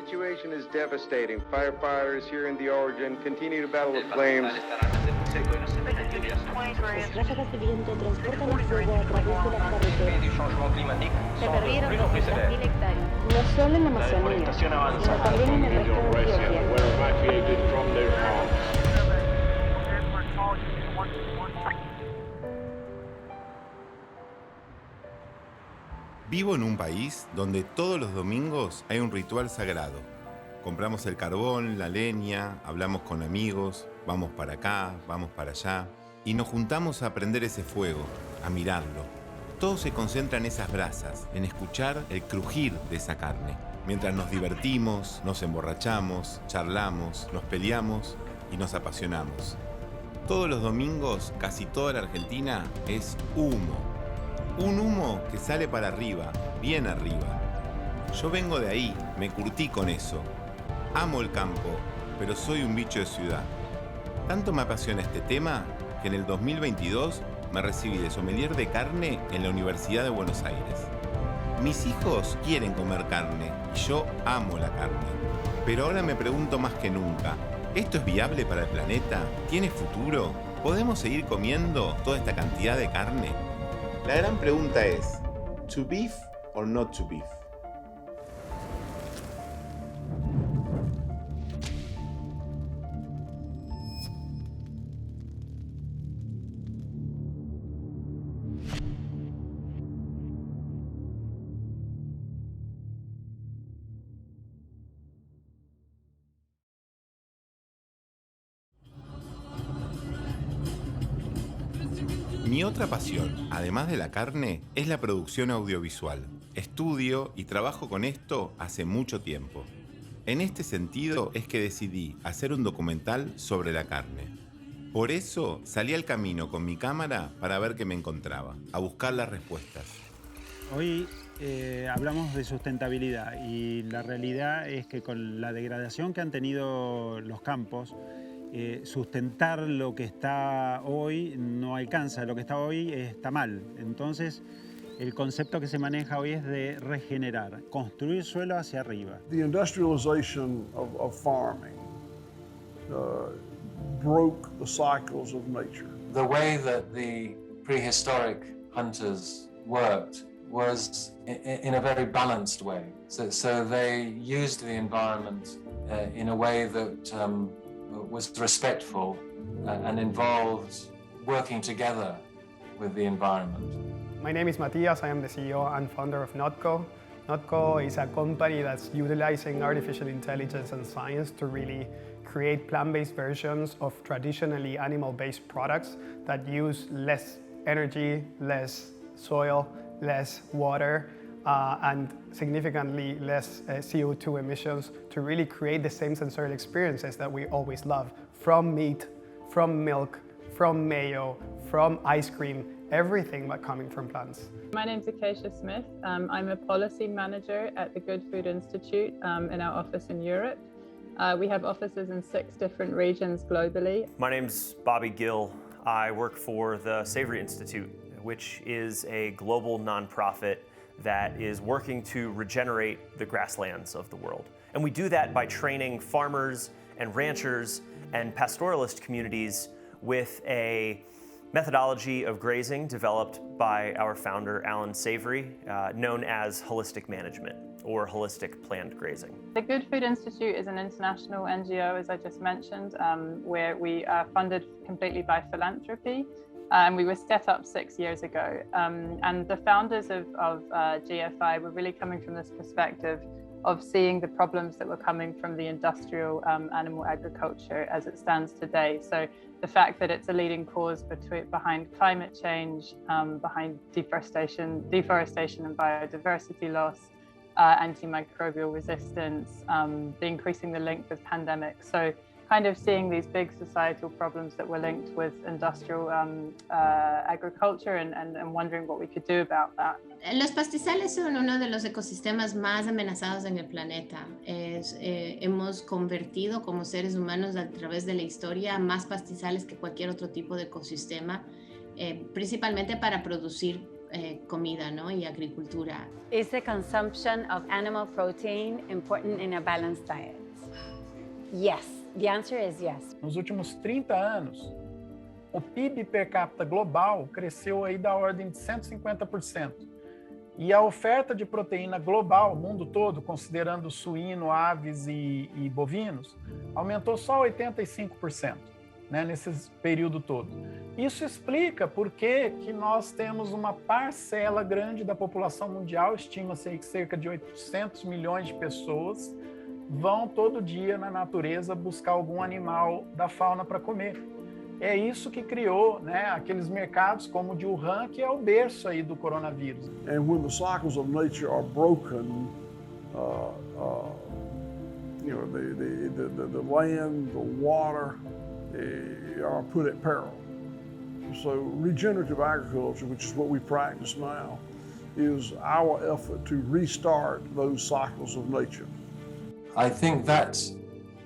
situation is devastating. Firefighters here in the origin continue to battle the flames. Las ráfagas de viento transportan el fuego a través de las carreteras. Se perdieron 200.000 hectáreas. No solo en la Amazonía, sino también en el resto de Etiopía. Vivo en un país donde todos los domingos hay un ritual sagrado. Compramos el carbón, la leña, hablamos con amigos, vamos para acá, vamos para allá y nos juntamos a prender ese fuego, a mirarlo. Todo se concentra en esas brasas, en escuchar el crujir de esa carne. Mientras nos divertimos, nos emborrachamos, charlamos, nos peleamos y nos apasionamos. Todos los domingos, casi toda la Argentina es humo. Un humo que sale para arriba, bien arriba. Yo vengo de ahí, me curtí con eso. Amo el campo, pero soy un bicho de ciudad. Tanto me apasiona este tema que en el 2022 me recibí de sommelier de carne en la Universidad de Buenos Aires. Mis hijos quieren comer carne y yo amo la carne. Pero ahora me pregunto más que nunca, ¿esto es viable para el planeta? ¿Tiene futuro? ¿Podemos seguir comiendo toda esta cantidad de carne? La gran pregunta es, ¿to beef or not to beef? Mi otra pasión, además de la carne, es la producción audiovisual. Estudio y trabajo con esto hace mucho tiempo. En este sentido es que decidí hacer un documental sobre la carne. Por eso salí al camino con mi cámara para ver qué me encontraba, a buscar las respuestas. Hoy hablamos de sustentabilidad y la realidad es que con la degradación que han tenido los campos, sustentar lo que está hoy no alcanza, lo que está hoy está mal. Entonces, el concepto que se maneja hoy es de regenerar, construir suelo hacia arriba. The industrialization of farming broke the cycles of nature. The way that the prehistoric hunters worked was in a very balanced way. So they used the environment in a way that was respectful and involved working together with the environment. My name is Matías. I am the CEO and founder of Notco. Notco is a company that's utilizing artificial intelligence and science to really create plant-based versions of traditionally animal-based products that use less energy, less soil, less water, and significantly less CO2 emissions to really create the same sensorial experiences that we always love, from meat, from milk, from mayo, from ice cream, everything but coming from plants. My name's Acacia Smith. I'm a policy manager at the Good Food Institute in our office in Europe. We have offices in 6 different regions globally. My name's Bobby Gill. I work for the Savory Institute, which is a global nonprofit that is working to regenerate the grasslands of the world. And we do that by training farmers and ranchers and pastoralist communities with a methodology of grazing developed by our founder, Alan Savory, known as holistic management or holistic planned grazing. The Good Food Institute is an international NGO, as I just mentioned, where we are funded completely by philanthropy. We were set up 6 years ago. And the founders of GFI were really coming from this perspective of seeing the problems that were coming from the industrial animal agriculture as it stands today. So the fact that it's a leading cause behind climate change, behind deforestation and biodiversity loss, antimicrobial resistance, increasing the link with pandemics. So kind of seeing these big societal problems that were linked with industrial agriculture and wondering what we could do about that. Los pastizales son uno de los ecosistemas más amenazados en el planeta. Hemos convertido como seres humanos a través de la historia más pastizales que cualquier otro tipo de ecosistema, principalmente para producir comida, ¿no? Y agricultura. Is the consumption of animal protein important in a balanced diet? Yes. The answer is yes. Nos últimos 30 anos, o PIB per capita global cresceu aí da ordem de 150%. E a oferta de proteína global, mundo todo, considerando suíno, aves e bovinos, aumentou só 85%, né, nesse período todo. Isso explica por que nós temos uma parcela grande da população mundial, estima-se que cerca de 800 milhões de pessoas, vão todo dia na natureza buscar algum animal da fauna para comer. É isso que criou, né, aqueles mercados como o de Wuhan, que é o berço aí do coronavírus. And when the cycles of nature are broken, you know, the land, the water are put at peril. So regenerative agriculture, which is what we practice now, is our effort to restart those cycles of nature. I think that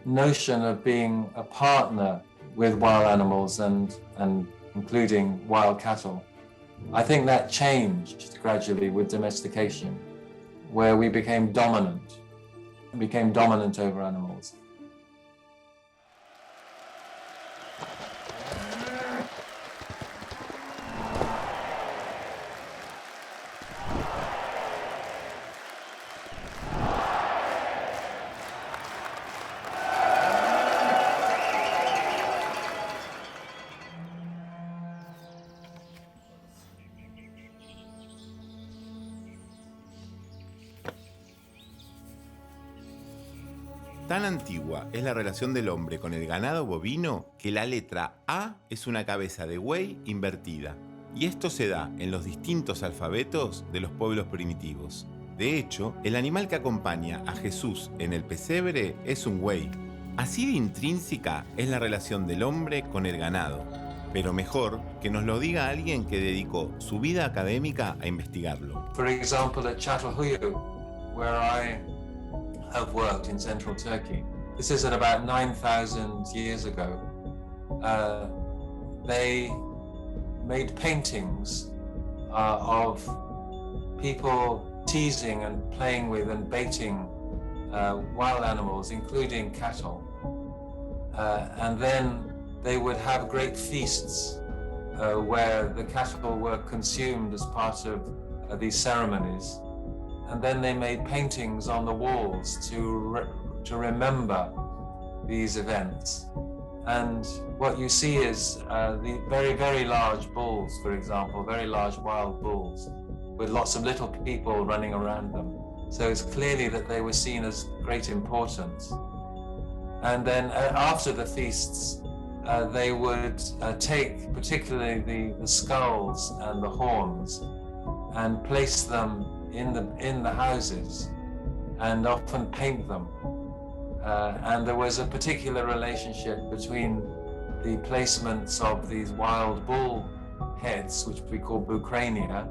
notion of being a partner with wild animals and including wild cattle, I think that changed gradually with domestication, where we became dominant over animals. Tan antigua es la relación del hombre con el ganado bovino que la letra A es una cabeza de buey invertida. Y esto se da en los distintos alfabetos de los pueblos primitivos. De hecho, el animal que acompaña a Jesús en el pesebre es un buey. Así de intrínseca es la relación del hombre con el ganado. Pero mejor que nos lo diga alguien que dedicó su vida académica a investigarlo. For example, at Çatalhöyük, where I have worked in central Turkey. This is at about 9,000 years ago. They made paintings of people teasing and playing with and baiting wild animals, including cattle. And then they would have great feasts where the cattle were consumed as part of these ceremonies. And then they made paintings on the walls to remember these events. And what you see is the very, very large bulls, for example, very large wild bulls, with lots of little people running around them. So it's clearly that they were seen as great importance. And then after the feasts, they would take particularly the skulls and the horns and place them in the houses and often paint them. And there was a particular relationship between the placements of these wild bull heads, which we call bucrania,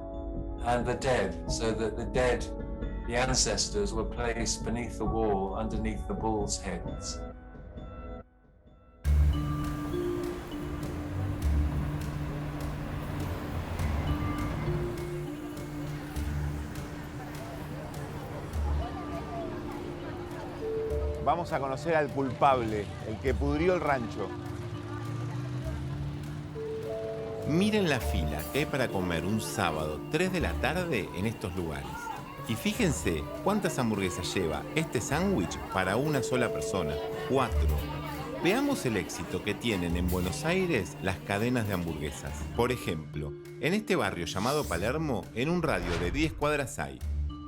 and the dead, so that the dead, the ancestors, were placed beneath the wall underneath the bulls' heads. Vamos a conocer al culpable, el que pudrió el rancho. Miren la fila que hay para comer un sábado 3 de la tarde en estos lugares. Y fíjense cuántas hamburguesas lleva este sándwich para una sola persona. 4. Veamos el éxito que tienen en Buenos Aires las cadenas de hamburguesas. Por ejemplo, en este barrio llamado Palermo, en un radio de 10 cuadras hay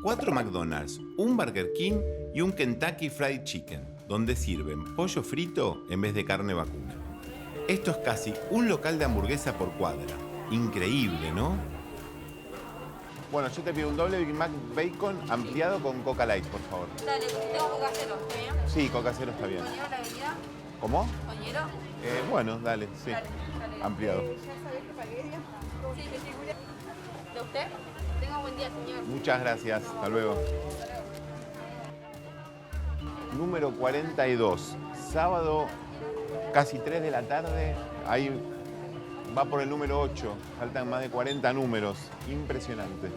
4 McDonald's, un Burger King y un Kentucky Fried Chicken, donde sirven pollo frito en vez de carne vacuna. Esto es casi un local de hamburguesa por cuadra. Increíble, ¿no? Bueno, yo te pido un doble Big Mac Bacon ampliado con Coca Light, por favor. Dale, tengo Coca Cero, ¿está bien? Sí, Coca Cero está bien. ¿Coñero la bebida? ¿Cómo? ¿Coñero? Bueno, dale, sí. Dale. Ampliado. ¿Ya sabés que pagué ya? Sí, que sí, cuida. ¿De usted? Tenga buen día, señor. Muchas gracias. Hasta luego. Número 42. Sábado, casi 3 de la tarde. Hay Va por el número 8. Faltan más de 40 números. Impresionante.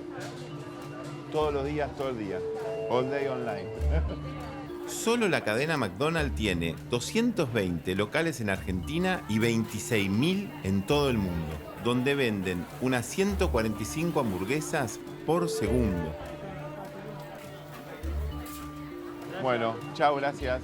Todos los días, todo el día. All day online. Solo la cadena McDonald's tiene 220 locales en Argentina y 26.000 en todo el mundo, donde venden unas 145 hamburguesas por segundo. Bueno, chao, gracias.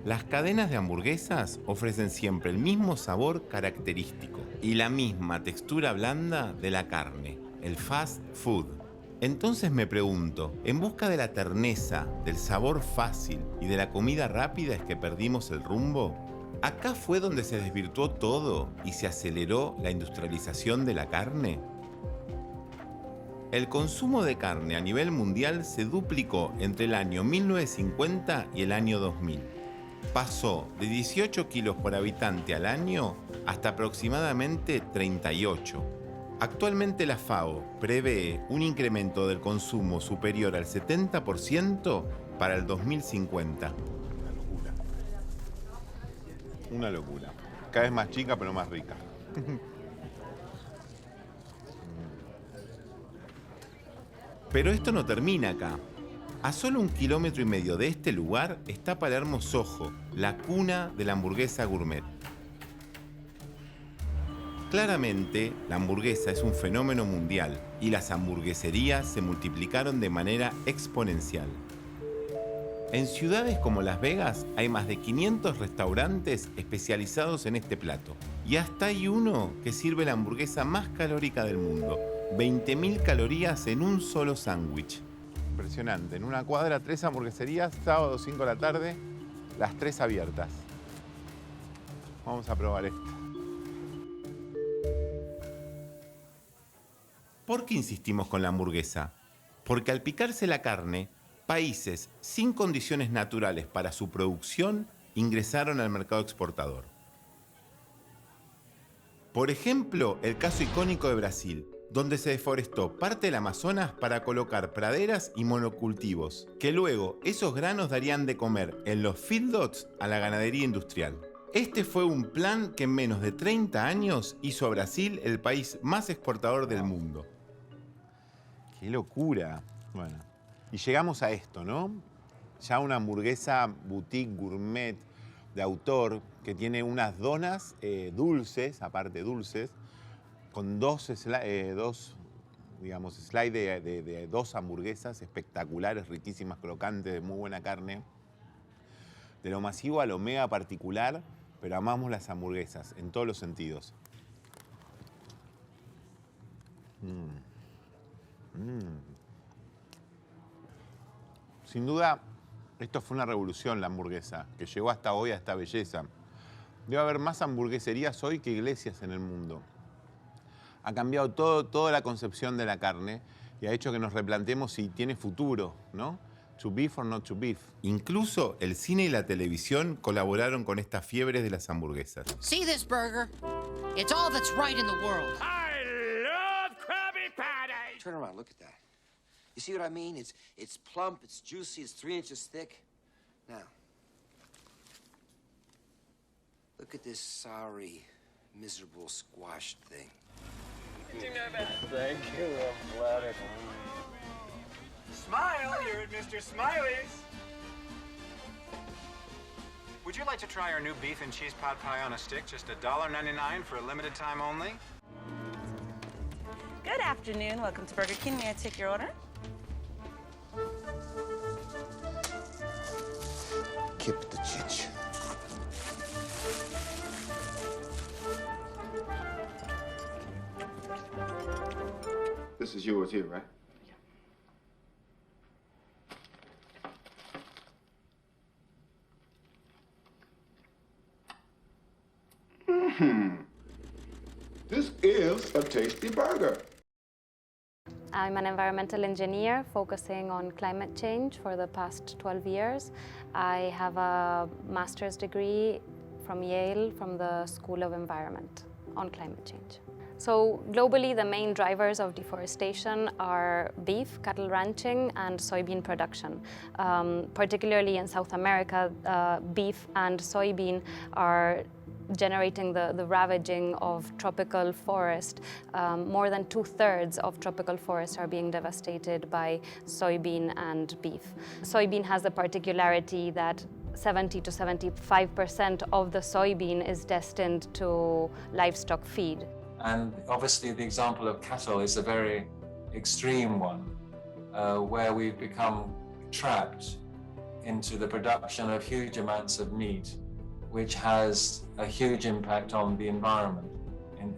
Las cadenas de hamburguesas ofrecen siempre el mismo sabor característico y la misma textura blanda de la carne, el fast food. Entonces me pregunto, ¿en busca de la terneza, del sabor fácil y de la comida rápida es que perdimos el rumbo? ¿Acá fue donde se desvirtuó todo y se aceleró la industrialización de la carne? El consumo de carne a nivel mundial se duplicó entre el año 1950 y el año 2000. Pasó de 18 kilos por habitante al año hasta aproximadamente 38. Actualmente la FAO prevé un incremento del consumo superior al 70% para el 2050. Una locura. Una locura. Cada vez más chica pero más rica. Pero esto no termina acá. A solo 1,5 kilómetros de este lugar está Palermo Soho, la cuna de la hamburguesa gourmet. Claramente, la hamburguesa es un fenómeno mundial y las hamburgueserías se multiplicaron de manera exponencial. En ciudades como Las Vegas hay más de 500 restaurantes especializados en este plato. Y hasta hay uno que sirve la hamburguesa más calórica del mundo, 20.000 calorías en un solo sándwich. Impresionante. En una cuadra, 3 hamburgueserías, sábado 5 de la tarde, las 3 abiertas. Vamos a probar esta. ¿Por qué insistimos con la hamburguesa? Porque al picarse la carne, países sin condiciones naturales para su producción ingresaron al mercado exportador. Por ejemplo, el caso icónico de Brasil, donde se deforestó parte del Amazonas para colocar praderas y monocultivos, que luego esos granos darían de comer en los feedlots a la ganadería industrial. Este fue un plan que en menos de 30 años hizo a Brasil el país más exportador del mundo. ¡Qué locura! Bueno, y llegamos a esto, ¿no? Ya una hamburguesa boutique gourmet de autor que tiene unas donas dulces, aparte dulces, con dos slides de 2 hamburguesas espectaculares, riquísimas, crocantes, de muy buena carne. De lo masivo a lo mega particular, pero amamos las hamburguesas en todos los sentidos. Sin duda, esto fue una revolución, la hamburguesa, que llegó hasta hoy a esta belleza. Debe haber más hamburgueserías hoy que iglesias en el mundo. Ha cambiado toda la concepción de la carne y ha hecho que nos replanteemos si tiene futuro, ¿no? To beef or not to beef. Incluso el cine y la televisión colaboraron con estas fiebres de las hamburguesas. See this burger? It's all that's right in the world. I love Krabby Patty! Turn around, look at that. You see what I mean? It's plump, it's juicy, it's 3 inches thick. Now, look at this sorry, miserable, squashed thing. Thank you, I'm flattered. Smile, you're at Mr. Smiley's. Would you like to try our new beef and cheese pot pie on a stick? Just $1.99 for a limited time only. Good afternoon. Welcome to Burger King. May I take your order? Kip the chich. This is yours here, right? This is a tasty burger. I'm an environmental engineer focusing on climate change for the past 12 years. I have a master's degree from Yale, from the School of Environment on climate change. So globally, the main drivers of deforestation are beef, cattle ranching, and soybean production. Particularly in South America, beef and soybean are generating the ravaging of tropical forest. More than 2/3 of tropical forests are being devastated by soybean and beef. Soybean has the particularity that 70 to 75% of the soybean is destined to livestock feed. And obviously the example of cattle is a very extreme one, where we've become trapped into the production of huge amounts of meat, which has a huge impact on the environment,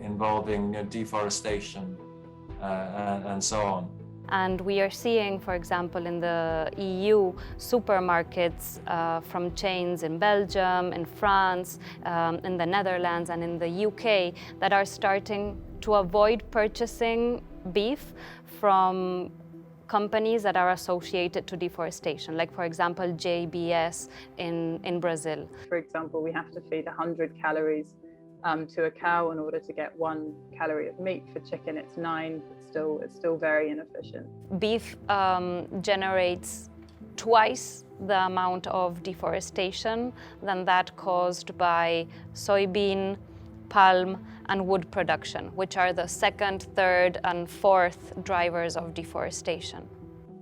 involving deforestation and so on. And we are seeing, for example, in the EU, supermarkets from chains in Belgium, in France, in the Netherlands, and in the UK that are starting to avoid purchasing beef from companies that are associated to deforestation, like, for example, JBS in Brazil. For example, we have to feed 100 calories to a cow in order to get 1 calorie of meat. For chicken, it's 9. It's still very inefficient. Beef generates twice the amount of deforestation than that caused by soybean, palm, and wood production, which are the second, third, and fourth drivers of deforestation.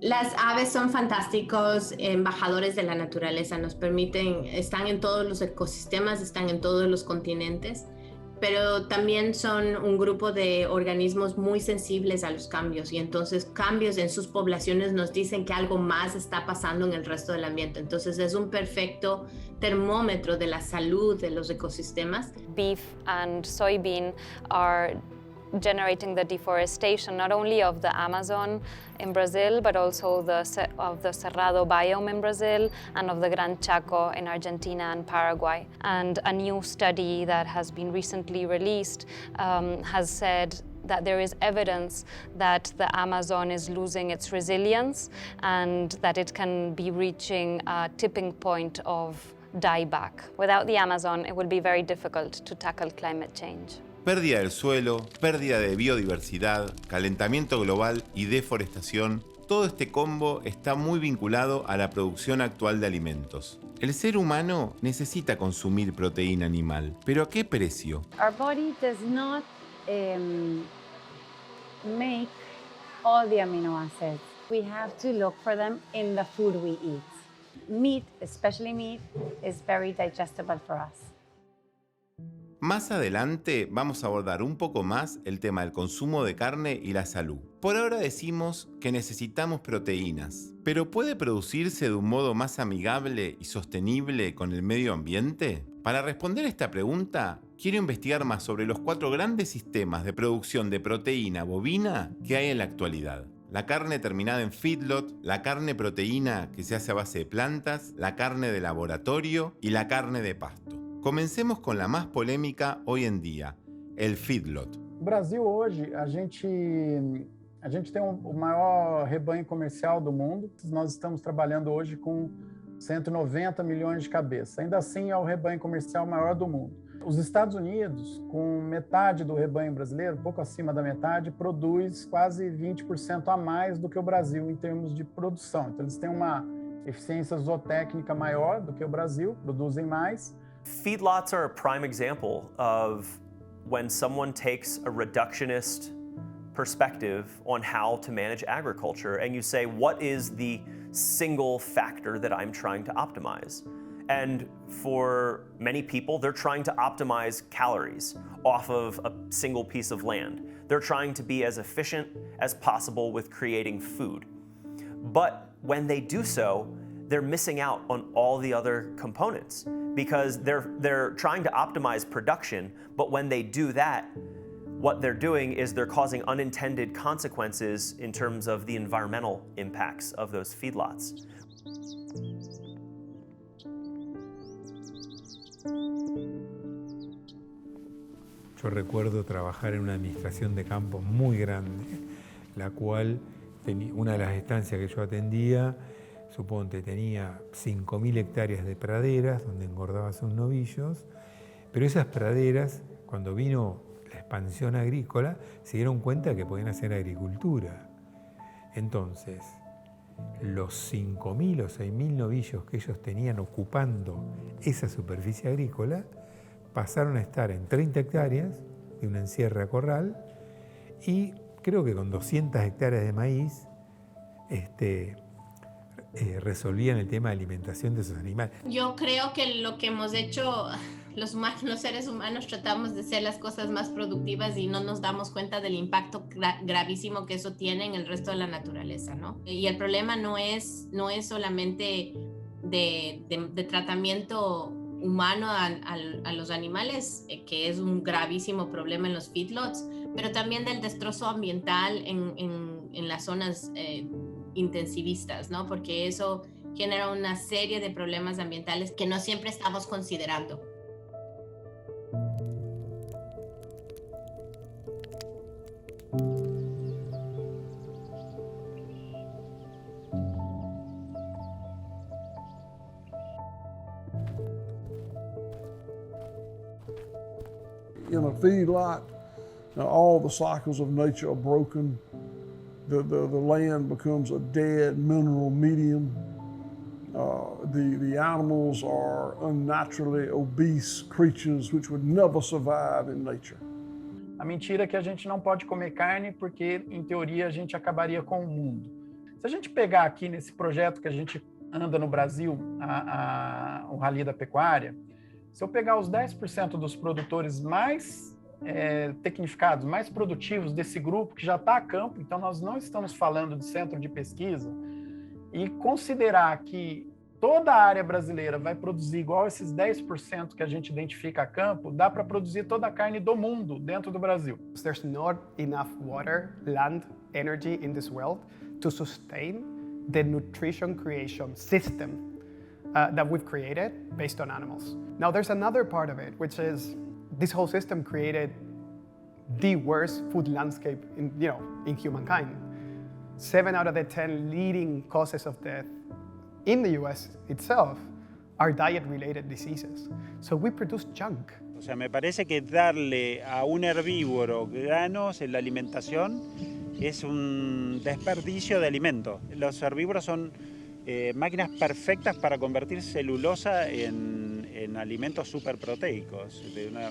Las aves son fantásticos embajadores de la naturaleza, nos permiten, están en todos los ecosistemas, están en todos los continentes, pero también son un grupo de organismos muy sensibles a los cambios y entonces cambios en sus poblaciones nos dicen que algo más está pasando en el resto del ambiente. Entonces es un perfecto termómetro de la salud de los ecosistemas. Beef and soybean are generating the deforestation not only of the Amazon in Brazil, but also of the Cerrado biome in Brazil and of the Gran Chaco in Argentina and Paraguay. And a new study that has been recently released has said that there is evidence that the Amazon is losing its resilience and that it can be reaching a tipping point of dieback. Without the Amazon, it will be very difficult to tackle climate change. Pérdida del suelo, pérdida de biodiversidad, calentamiento global y deforestación, todo este combo está muy vinculado a la producción actual de alimentos. El ser humano necesita consumir proteína animal, pero ¿a qué precio? Our body does not make all the amino acids. We have to look for them in the food we eat. Meat, especially meat, is very digestible for us. Más adelante vamos a abordar un poco más el tema del consumo de carne y la salud. Por ahora decimos que necesitamos proteínas, pero ¿puede producirse de un modo más amigable y sostenible con el medio ambiente? Para responder esta pregunta, quiero investigar más sobre los 4 grandes sistemas de producción de proteína bovina que hay en la actualidad. La carne terminada en feedlot, la carne proteína que se hace a base de plantas, la carne de laboratorio y la carne de pasto. Comencemos con la más polémica hoy en día, el feedlot. No Brasil hoje, a gente tem o maior rebanho comercial do mundo. Nós estamos trabalhando hoje com 190 milhões de cabeças. Ainda assim, é o rebanho comercial maior do mundo. Os Estados Unidos, com metade do rebanho brasileiro, pouco acima da metade, produz quase 20% a mais do que o Brasil em termos de produção. Então, eles têm uma eficiência zootécnica maior do que o Brasil, produzem mais. Feedlots are a prime example of when someone takes a reductionist perspective on how to manage agriculture and you say, what is the single factor that I'm trying to optimize? And for many people, they're trying to optimize calories off of a single piece of land. They're trying to be as efficient as possible with creating food. But when they do so, they're missing out on all the other components because they're trying to optimize production, but when they do that, what they're doing is they're causing unintended consequences in terms of the environmental impacts of those feedlots. Yo recuerdo trabajar en una administración de campo muy grande, la cual una de las estancias que yo atendía, suponte, tenía 5.000 hectáreas de praderas donde engordaba sus novillos, pero esas praderas, cuando vino la expansión agrícola, se dieron cuenta que podían hacer agricultura. Entonces, los 5.000 o 6.000 novillos que ellos tenían ocupando esa superficie agrícola pasaron a estar en 30 hectáreas de un encierre a corral y creo que con 200 hectáreas de maíz resolvían el tema de alimentación de esos animales. Yo creo que lo que hemos hecho los seres humanos, tratamos de hacer las cosas más productivas y no nos damos cuenta del impacto gravísimo que eso tiene en el resto de la naturaleza, ¿no? Y el problema no es solamente de tratamiento humano a los animales, que es un gravísimo problema en los feedlots, pero también del destrozo ambiental en las zonas intensivistas, ¿no? Porque eso genera una serie de problemas ambientales que no siempre estamos considerando. In a feedlot, all the cycles of nature are broken. The land becomes a dead mineral medium. The animals are unnaturally obese creatures which would never survive in nature. A mentira é que a gente não pode comer carne porque, em teoria, a gente acabaria com o mundo. Se a gente pegar aqui nesse projeto que a gente anda no Brasil, o Rally da Pecuária, se eu pegar os 10% dos produtores mais tecnificados, mais produtivos desse grupo, que já está a campo, então nós não estamos falando de centro de pesquisa, e considerar que toda a área brasileira vai produzir igual esses 10% que a gente identifica a campo, dá para produzir toda a carne do mundo dentro do Brasil. There's not enough water, land, energy in this world to sustain the nutrition creation system that we've created based on animals. Now there's another part of it, which is this whole system created the worst food landscape in humankind. 7 out of the 10 leading causes of death in the US itself are diet-related diseases. So we produce junk. O sea, me parece que darle a un herbívoro granos en la alimentación es un desperdicio de alimento. Los herbívoros son máquinas perfectas para convertir celulosa en alimentos superproteicos, de una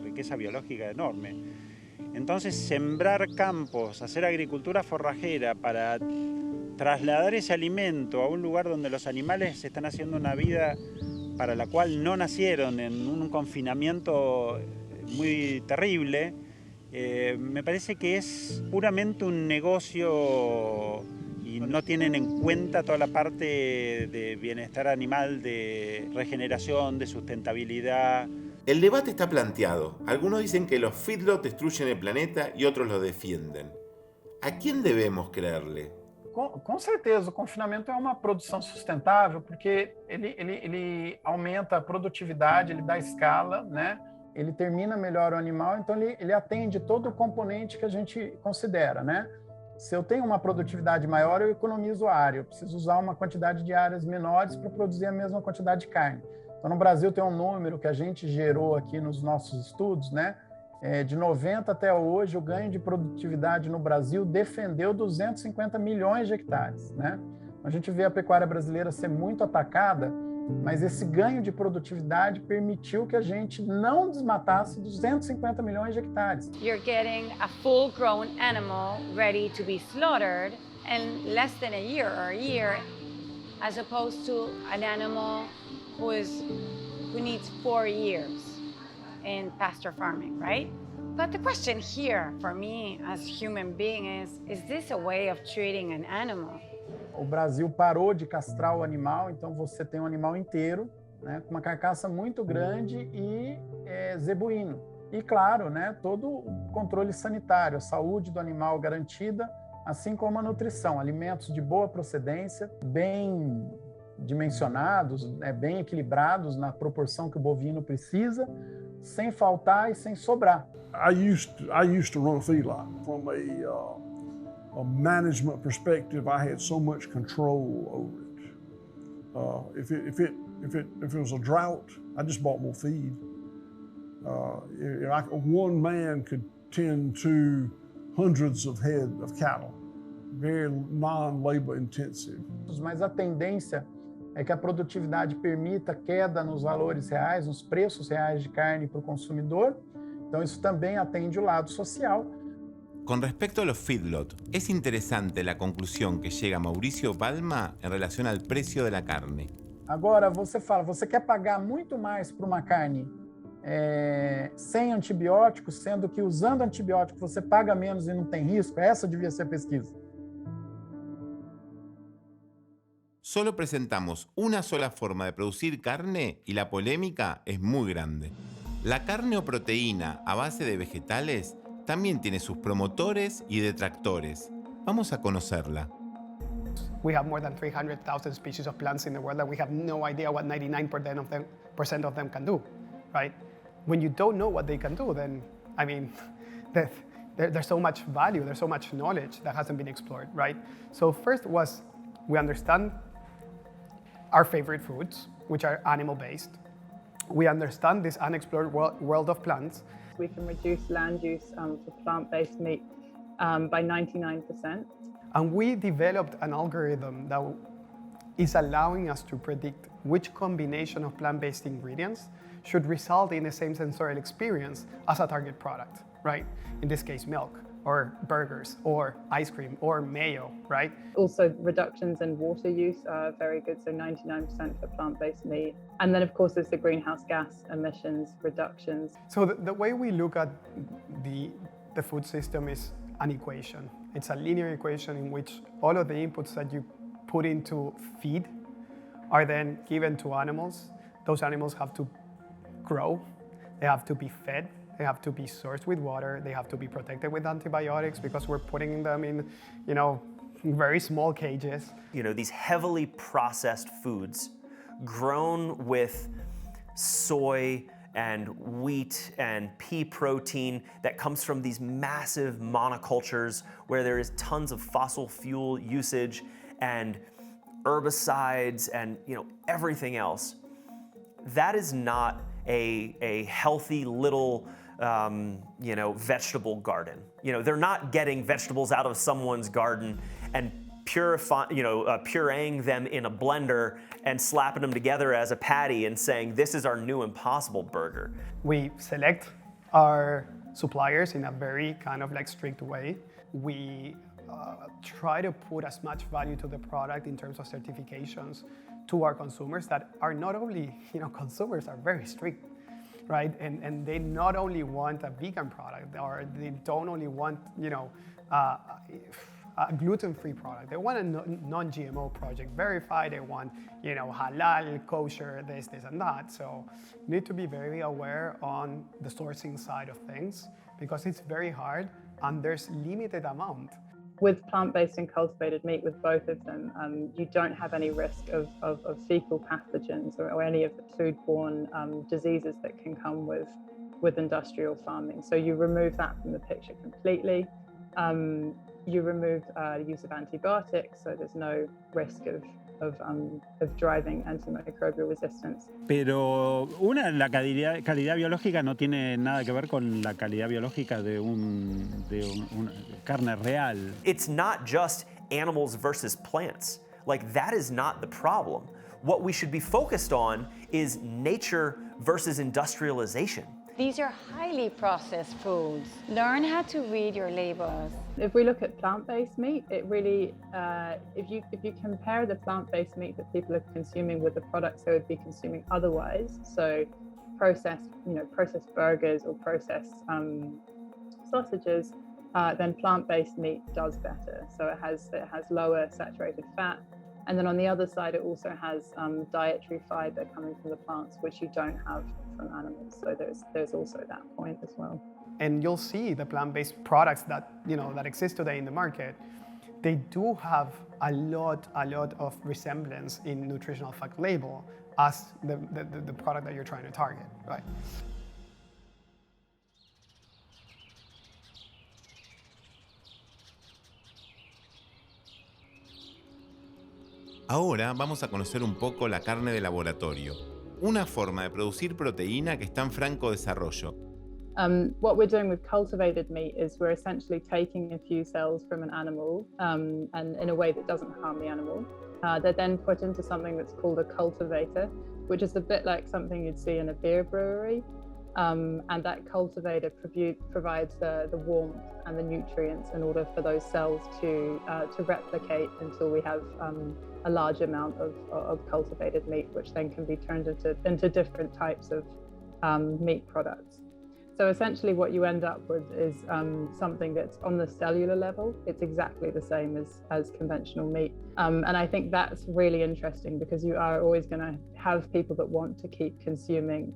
riqueza biológica enorme. Entonces, sembrar campos, hacer agricultura forrajera para trasladar ese alimento a un lugar donde los animales están haciendo una vida para la cual no nacieron, en un confinamiento muy terrible, me parece que es puramente un negocio y no tienen en cuenta toda la parte de bienestar animal, de regeneración, de sustentabilidad. El debate está planteado. Algunos dicen que los feedlots destruyen el planeta y otros lo defienden. ¿A quién debemos creerle? Com certeza, o confinamento é uma produção sustentável porque ele aumenta a produtividade, ele dá escala, né? Ele termina melhor o animal, então ele atende todo o componente que a gente considera, né? Se eu tenho uma produtividade maior, eu economizo área, eu preciso usar uma quantidade de áreas menores para produzir a mesma quantidade de carne. Então, no Brasil tem um número que a gente gerou aqui nos nossos estudos, né? De 90 até hoje, o ganho de produtividade no Brasil defendeu 250 milhões de hectares, né? A gente vê a pecuária brasileira ser muito atacada, mas esse ganho de produtividade permitiu que a gente não desmatasse 250 milhões de hectares. You're getting a full-grown animal ready to be slaughtered in less than a year, as opposed to an animal who needs 4 years in pasture farming, right? But the question here for me as human being is this a way of treating an animal? O Brasil parou de castrar o animal, então você tem um animal inteiro, né, com uma carcaça muito grande e zebuíno. E claro, né, todo o controle sanitário, a saúde do animal garantida, assim como a nutrição, alimentos de boa procedência, bem dimensionados, bem equilibrados na proporção que o bovino precisa, sem faltar e sem sobrar. I used to run a feedlot. From a management perspective, I had so much control over it. If it was a drought, I just bought more feed. One man could tend to hundreds of head of cattle, very non-labor intensive. Mas a tendência é que a produtividade permita queda nos valores reais, nos preços reais de carne para o consumidor. Então isso também atende o lado social. Con respecto a los feedlot, es interesante la conclusión que llega Mauricio Balma en relación al precio de la carne. Agora, você fala, você quer pagar muito mais por uma carne sem antibióticos, sendo que usando antibióticos você paga menos e não tem risco? Essa devia ser a pesquisa. Solo presentamos una sola forma de producir carne y la polémica es muy grande. La carne o proteína a base de vegetales también tiene sus promotores y detractores. Vamos a conocerla. We have more than 300,000 species of plants in the world that we have no idea what 99% of them can do, right? When you don't know what they can do, then, I mean, there's so much value, there's so much knowledge that hasn't been explored, right? So first was, we understand our favorite foods, which are animal-based. We understand this unexplored world of plants. We can reduce land use for plant-based meat by 99%. And we developed an algorithm that is allowing us to predict which combination of plant-based ingredients should result in the same sensorial experience as a target product, right? In this case, milk, or burgers, or ice cream, or mayo, right? Also, reductions in water use are very good, so 99% for plant-based meat. And then, of course, there's the greenhouse gas emissions reductions. So the way we look at the food system is an equation. It's a linear equation in which all of the inputs that you put into feed are then given to animals. Those animals have to grow, they have to be fed, they have to be sourced with water, they have to be protected with antibiotics because we're putting them in, very small cages. These heavily processed foods grown with soy and wheat and pea protein that comes from these massive monocultures where there is tons of fossil fuel usage and herbicides and everything else. That is not a healthy little vegetable garden. They're not getting vegetables out of someone's garden and pureeing them in a blender and slapping them together as a patty and saying, this is our new Impossible Burger. We select our suppliers in a very kind of strict way. We try to put as much value to the product in terms of certifications to our consumers that are not only, consumers are very strict, right? And they not only want a vegan product, or they don't only want, a gluten-free product. They want a non-GMO project verified. They want, halal, kosher, this, and that. So you need to be very aware on the sourcing side of things because it's very hard and there's limited amount. With plant-based and cultivated meat, with both of them, you don't have any risk of fecal pathogens or any of the foodborne diseases that can come with industrial farming. So you remove that from the picture completely. You remove the use of antibiotics, so there's no risk of driving antimicrobial resistance. Pero la calidad biológica no tiene nada que ver con la calidad biológica de una carne real. It's not just animals versus plants. That is not the problem. What we should be focused on is nature versus industrialization. These are highly processed foods. Learn how to read your labels. If we look at plant-based meat, it really, if you compare the plant-based meat that people are consuming with the products they would be consuming otherwise, so processed burgers or processed sausages, then plant-based meat does better. So it has lower saturated fat, and then on the other side, it also has dietary fiber coming from the plants, which you don't have from animals. So there's also that point as well. And you'll see the plant-based products that that exist today in the market. They do have a lot of resemblance in nutritional fact label as the product that you're trying to target, right? Ahora vamos a conocer un poco la carne de laboratorio, una forma de producir proteína que está en franco desarrollo. What we're doing with cultivated meat is we're essentially taking a few cells from an animal and in a way that doesn't harm the animal. They're then put into something that's called a cultivator, which is a bit like something you'd see in a beer brewery. And that cultivator provides the warmth and the nutrients in order for those cells to replicate until we have a large amount of cultivated meat, which then can be turned into different types of meat products. So essentially what you end up with is something that's on the cellular level. It's exactly the same as conventional meat. And I think that's really interesting because you are always going to have people that want to keep consuming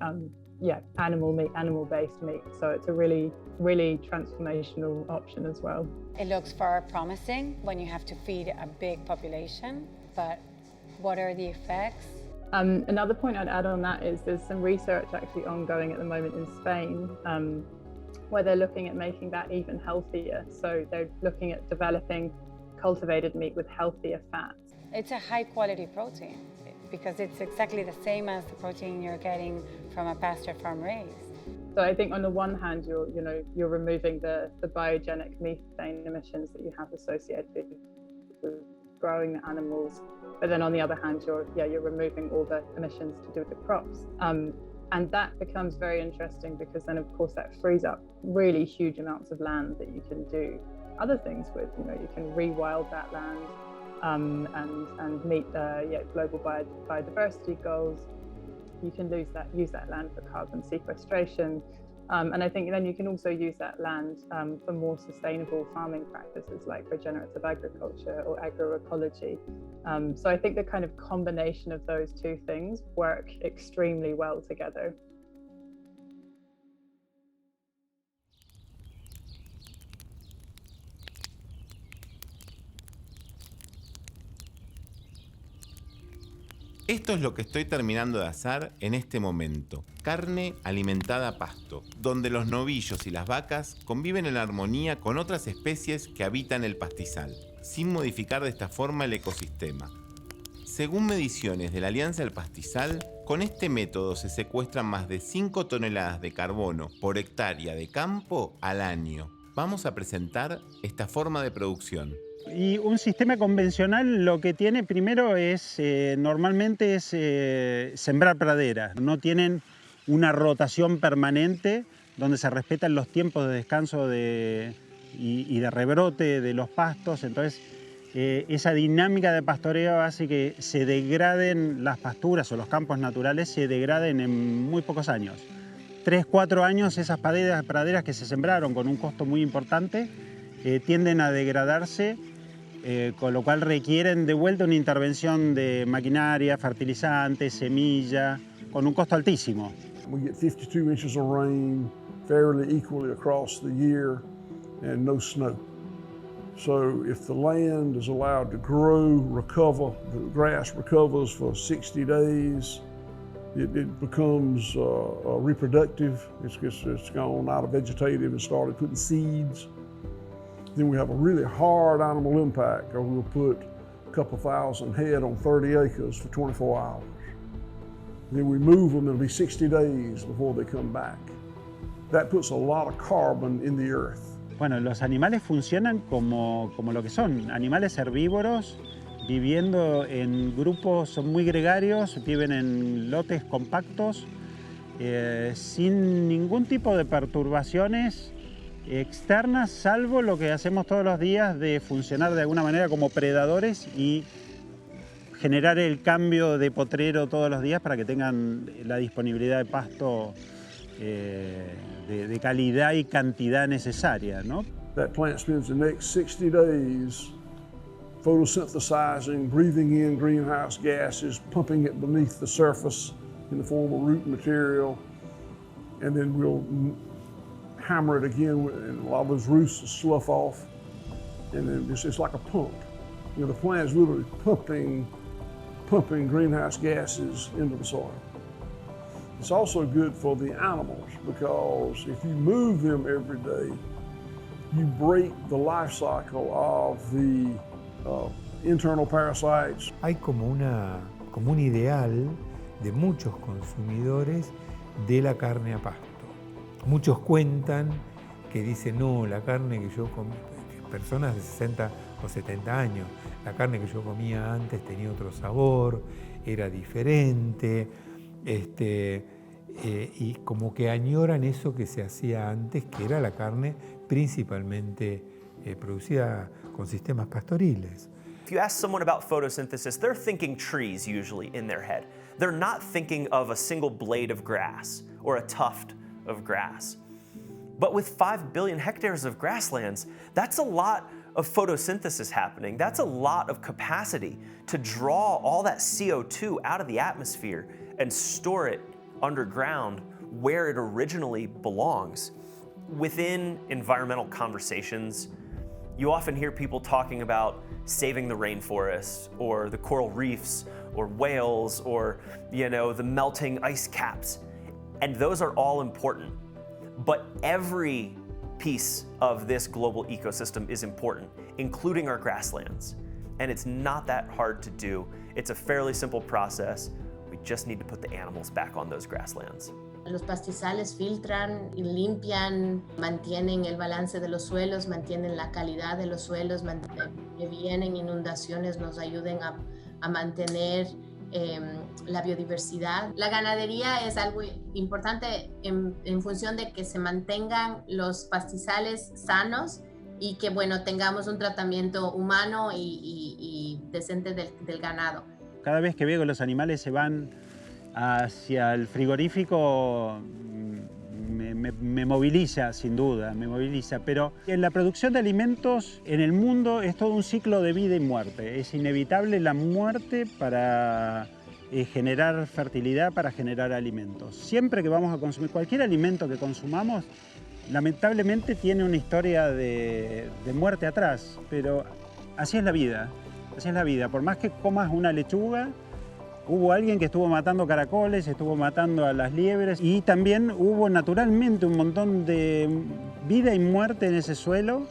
animal meat, animal-based meat. So it's a really, really transformational option as well. It looks far promising when you have to feed a big population, but what are the effects? Another point I'd add on that is there's some research actually ongoing at the moment in Spain where they're looking at making that even healthier. So they're looking at developing cultivated meat with healthier fats. It's a high quality protein because it's exactly the same as the protein you're getting from a pasture farm raised. So I think on the one hand, you're removing the biogenic methane emissions that you have associated with growing the animals, but then on the other hand, you're removing all the emissions to do with the crops. And that becomes very interesting because then, of course, that frees up really huge amounts of land that you can do other things with. You can rewild that land and meet global biodiversity goals. You can use that land for carbon sequestration. And I think then you can also use that land for more sustainable farming practices like regenerative agriculture or agroecology. So I think the kind of combination of those two things work extremely well together. Esto es lo que estoy terminando de asar en este momento. Carne alimentada a pasto, donde los novillos y las vacas conviven en armonía con otras especies que habitan el pastizal, sin modificar de esta forma el ecosistema. Según mediciones de la Alianza del Pastizal, con este método se secuestran más de 5 toneladas de carbono por hectárea de campo al año. Vamos a presentar esta forma de producción. Y un sistema convencional lo que tiene primero es, normalmente es sembrar praderas. No tienen una rotación permanente donde se respetan los tiempos de descanso y de rebrote de los pastos. Entonces, esa dinámica de pastoreo hace que se degraden las pasturas o los campos naturales, se degraden en muy pocos años. 3, 4 años esas praderas que se sembraron con un costo muy importante tienden a degradarse, con lo cual requieren de vuelta una intervención de maquinaria, fertilizantes, semilla, con un costo altísimo. We get 52 inches of rain fairly equally across the year and no snow. So if the land is allowed to grow, recover, the grass recovers for 60 days, it becomes reproductive. It's gone out of vegetative and started putting seeds. Then we have a really hard animal impact, or we'll put a couple thousand head on 30 acres for 24 hours. Then we move them, it'll be 60 days before they come back. That puts a lot of carbon in the earth. Bueno, los animales funcionan como lo que son, animales herbívoros, viviendo en grupos, son muy gregarios, viven en lotes compactos, sin ningún tipo de perturbaciones externas, salvo lo que hacemos todos los días de funcionar de alguna manera como predadores y generar el cambio de potrero todos los días para que tengan la disponibilidad de pasto de calidad y cantidad necesaria, ¿no? That plant spends the next 60 days photosynthesizing, breathing in greenhouse gases, pumping it beneath the surface in the form of root material, and then we'll hammer it again, and a lot of those roots will slough off, and then it's like a pump. You know, the plant is literally pumping greenhouse gases into the soil. It's also good for the animals because if you move them every day, you break the life cycle of the internal parasites. Hay como un ideal de muchos consumidores de la carne a pasto. Muchos cuentan que dicen, no, la carne que yo comí, personas de 60 o 70 años, la carne que yo comía antes tenía otro sabor, era diferente, y como que añoran eso que se hacía antes, que era la carne principalmente producida con sistemas pastoriles. If you ask someone about photosynthesis, they're thinking trees usually in their head. They're not thinking of a single blade of grass or a tuft of grass. But with 5 billion hectares of grasslands, that's a lot of photosynthesis happening. That's a lot of capacity to draw all that CO2 out of the atmosphere and store it underground where it originally belongs. Within environmental conversations, you often hear people talking about saving the rainforests or the coral reefs or whales or, the melting ice caps. And those are all important. But every piece of this global ecosystem is important, including our grasslands. And it's not that hard to do. It's a fairly simple process. We just need to put the animals back on those grasslands. Los pastizales filtran y limpian, mantienen el balance de los suelos, mantienen la calidad de los suelos, que vienen inundaciones nos ayuden a mantener la biodiversidad. La ganadería es algo importante en función de que se mantengan los pastizales sanos y que, tengamos un tratamiento humano y decente del ganado. Cada vez que veo que los animales se van hacia el frigorífico, me moviliza, sin duda, me moviliza. Pero en la producción de alimentos en el mundo es todo un ciclo de vida y muerte. Es inevitable la muerte para generar fertilidad, para generar alimentos. Siempre que vamos a consumir cualquier alimento que consumamos, lamentablemente tiene una historia de muerte atrás. Pero así es la vida, así es la vida. Por más que comas una lechuga, hubo alguien que estuvo matando caracoles, estuvo matando a las liebres y también hubo naturalmente un montón de vida y muerte en ese suelo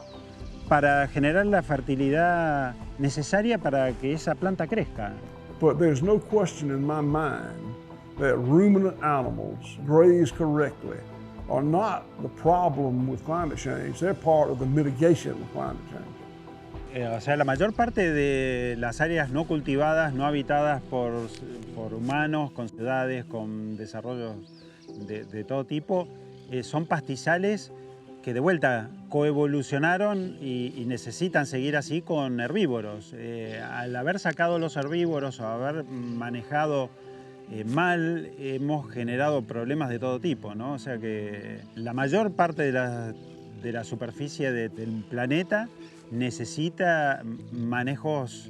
para generar la fertilidad necesaria para que esa planta crezca. But there's no question in my mind that ruminant animals grazed correctly are not the problem with climate change. They're part of the mitigation of climate change. O sea, la mayor parte de las áreas no cultivadas, no habitadas por humanos, con ciudades, con desarrollos de todo tipo, son pastizales que de vuelta coevolucionaron y necesitan seguir así con herbívoros. Al haber sacado los herbívoros o haber manejado mal, hemos generado problemas de todo tipo, ¿no? O sea que la mayor parte de la superficie del planeta necesita manejos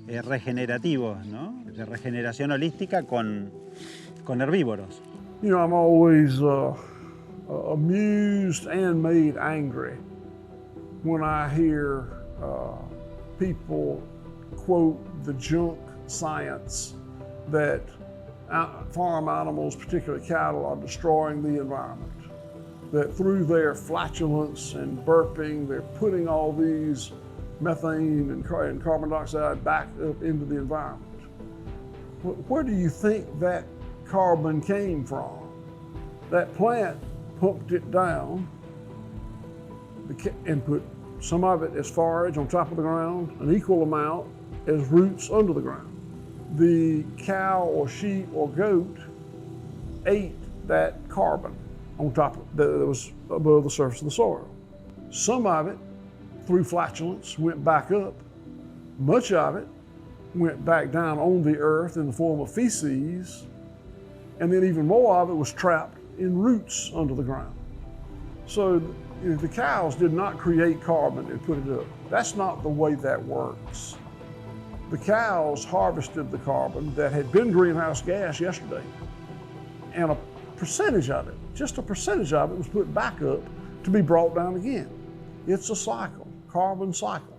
regenerativos, ¿no? De regeneración holística con herbívoros. I'm always amused and made angry when I hear people quote the junk science that farm animals, particularly cattle, are destroying the environment. That through their flatulence and burping, they're putting all these methane and carbon dioxide back up into the environment. Where do you think that carbon came from? That plant pumped it down and put some of it as forage on top of the ground, an equal amount as roots under the ground. The cow or sheep or goat ate that carbon on top that was above the surface of the soil. Some of it, through flatulence, went back up. Much of it went back down on the earth in the form of feces, and then even more of it was trapped in roots under the ground. So the cows did not create carbon and put it up. That's not the way that works. The cows harvested the carbon that had been greenhouse gas yesterday, and a percentage of it, just a percentage of it, was put back up to be brought down again. It's a cycle, carbon cycles.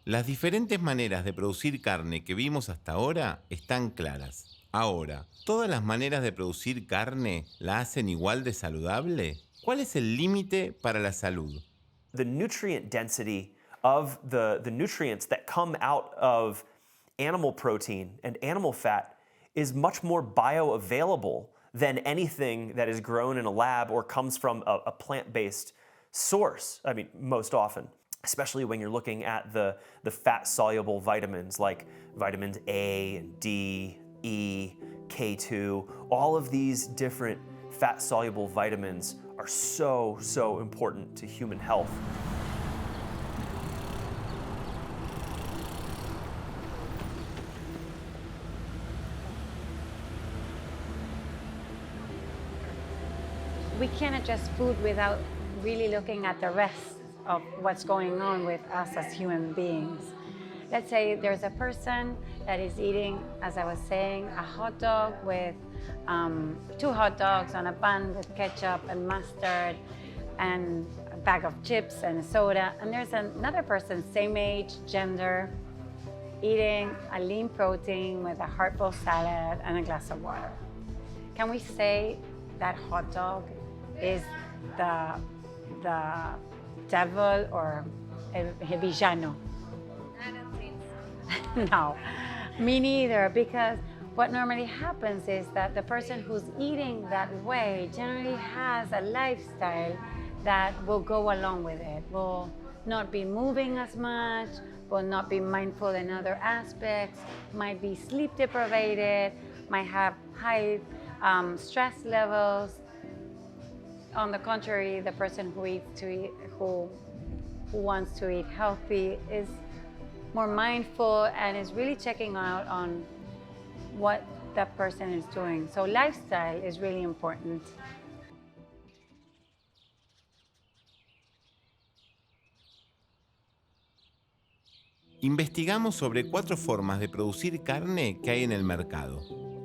Las diferentes maneras de producir carne que vimos hasta ahora están claras. Ahora, ¿todas las maneras de producir carne la hacen igual de saludable? ¿Cuál es el límite para la salud? The nutrient density of the nutrients that come out of animal protein and animal fat is much more bioavailable than anything that is grown in a lab or comes from a plant-based source. I mean, most often, especially when you're looking at the fat-soluble vitamins like vitamins A and D, E, K2. All of these different fat-soluble vitamins are so, so important to human health. We can't adjust food without really looking at the rest of what's going on with us as human beings. Let's say there's a person that is eating, as I was saying, a hot dog with 2 hot dogs on a bun with ketchup and mustard and a bag of chips and a soda. And there's another person, same age, gender, eating a lean protein with a hard boiled salad and a glass of water. Can we say that hot dog is the devil or el villano? I don't think so. No, me neither, because what normally happens is that the person who's eating that way generally has a lifestyle that will go along with it, will not be moving as much, will not be mindful in other aspects, might be sleep deprived, might have high stress levels. On the contrary, the person who wants to eat healthy is more mindful and is really checking out on what that person is doing. So lifestyle is really important. Investigamos sobre 4 formas de producir carne que hay en el mercado.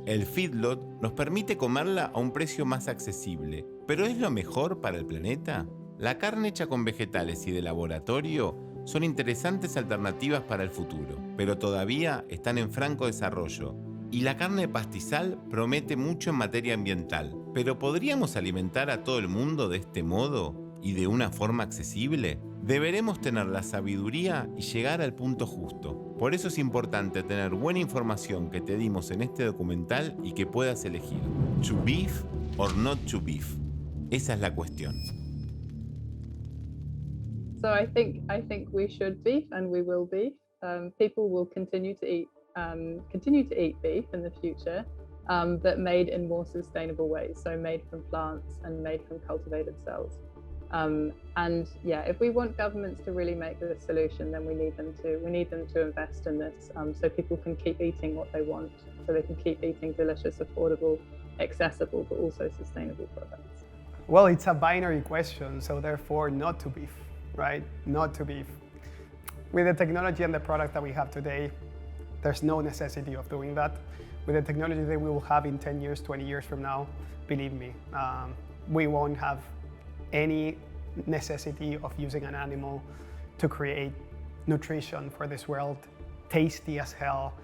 El feedlot nos permite comerla a un precio más accesible, pero ¿es lo mejor para el planeta? La carne hecha con vegetales y de laboratorio son interesantes alternativas para el futuro, pero todavía están en franco desarrollo. Y la carne de pastizal promete mucho en materia ambiental, pero ¿podríamos alimentar a todo el mundo de este modo y de una forma accesible? Deberemos tener la sabiduría y llegar al punto justo. Por eso es importante tener buena información que te dimos en este documental y que puedas elegir. To beef or not to beef. Esa es la cuestión. So I think we should beef, and we will beef. People will continue to eat beef in the future, but made in more sustainable ways. So made from plants and made from cultivated cells. And yeah, if we want governments to really make the solution, then we need them to invest in this, so people can keep eating what they want, so they can keep eating delicious, affordable, accessible, but also sustainable products. Well, it's a binary question, so therefore not to beef, right? Not to beef. With the technology and the product that we have today, there's no necessity of doing that. With the technology that we will have in 10 years, 20 years from now, believe me, we won't have any necessity of using an animal to create nutrition for this world, tasty as hell,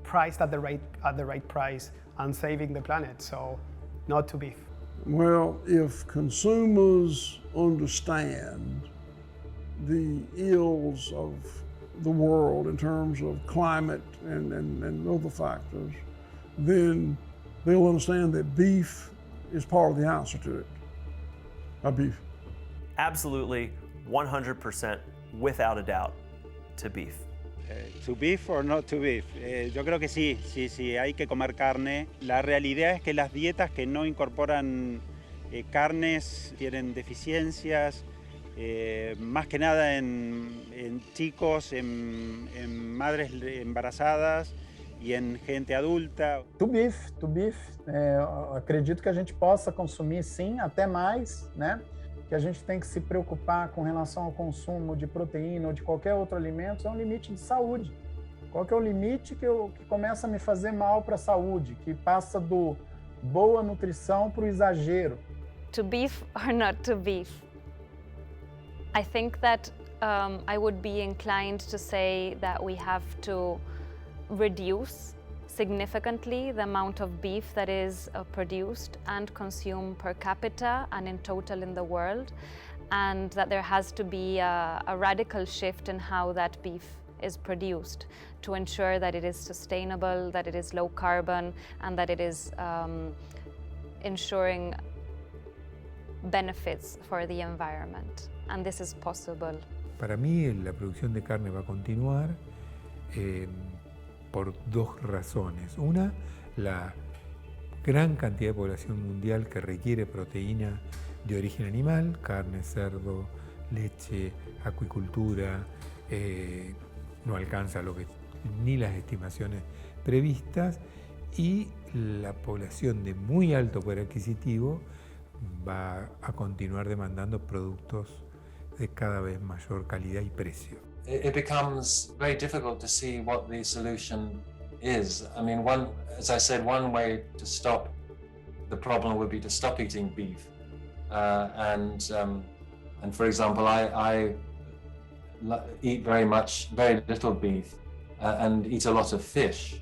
priced at the right price, and saving the planet. So, not to beef. Well, if consumers understand the ills of the world in terms of climate and other factors, then they'll understand that beef is part of the answer to it. Beef. Absolutely, 100%, without a doubt, to beef. To beef or not to beef. Yo creo que sí, hay que comer carne. La realidad es que las dietas que no incorporan carnes tienen deficiencias, más que nada en chicos, en madres embarazadas e em gente adulta. To beef, acredito que a gente possa consumir sim, até mais, né? Que a gente tem que se preocupar com relação ao consumo de proteína ou de qualquer outro alimento, é um limite de saúde. Qual que é o limite que começa a me fazer mal para a saúde, que passa do boa nutrição para o exagero? To beef or not to beef? I think that I would be inclined to say that we have to reduce significantly the amount of beef that is produced and consumed per capita and in total in the world. and that there has to be a radical shift in how that beef is produced to ensure that it is sustainable, that it is low carbon, and that it is ensuring benefits for the environment. And this is possible. Para mí la producción de carne va a continuar por dos razones. Una, la gran cantidad de población mundial que requiere proteína de origen animal, carne, cerdo, leche, acuicultura, no alcanza ni las estimaciones previstas, y la población de muy alto poder adquisitivo va a continuar demandando productos de cada vez mayor calidad y precio. It becomes very difficult to see what the solution is. I mean, as I said, one way to stop the problem would be to stop eating beef. And for example, I eat very little beef and eat a lot of fish.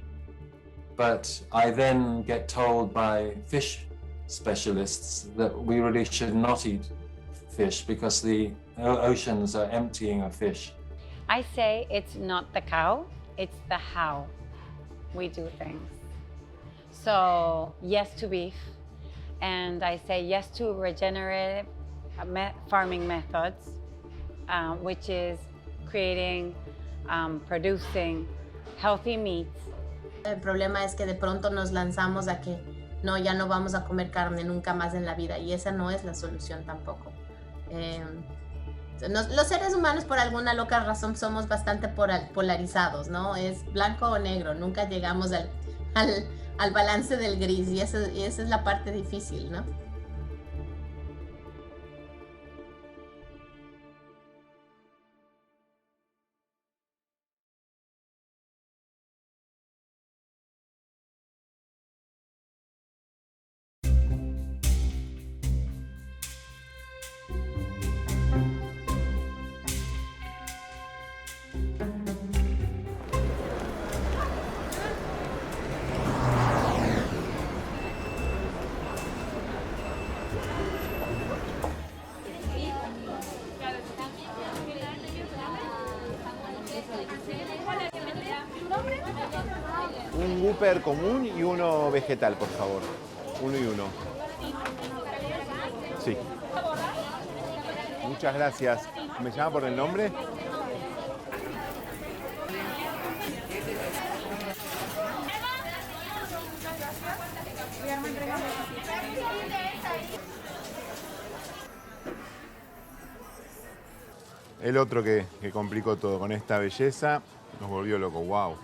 But I then get told by fish specialists that we really should not eat fish because the oceans are emptying of fish. I say it's not the cow, it's the how we do things. So yes to beef, and I say yes to regenerative farming methods, which is creating, producing healthy meats. El problema es que de pronto nos lanzamos a que no, ya no vamos a comer carne nunca más en la vida, y esa no es la solución tampoco. Los seres humanos, por alguna loca razón, somos bastante polarizados, ¿no? Es blanco o negro, nunca llegamos al balance del gris, y esa es la parte difícil, ¿no? Un Whopper común y uno vegetal, por favor. Uno y uno. Sí. Muchas gracias. ¿Me llama por el nombre? El otro que complicó todo con esta belleza, nos volvió loco. ¡Wow!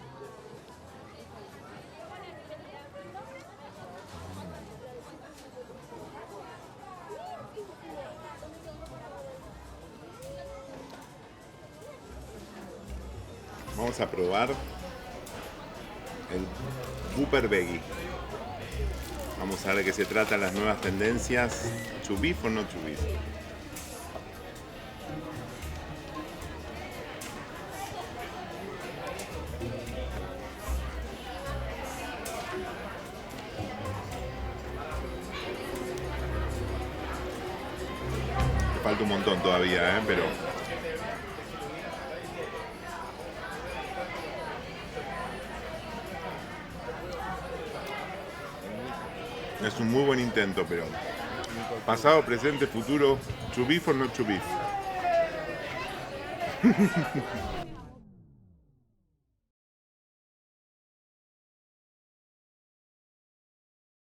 Vamos a probar el Whopper Veggie. Vamos a ver de qué se tratan las nuevas tendencias. ¿To beef o no to beef? Falta un montón todavía, pero es un muy buen intento, pero pasado, presente, futuro, to beef or not to beef.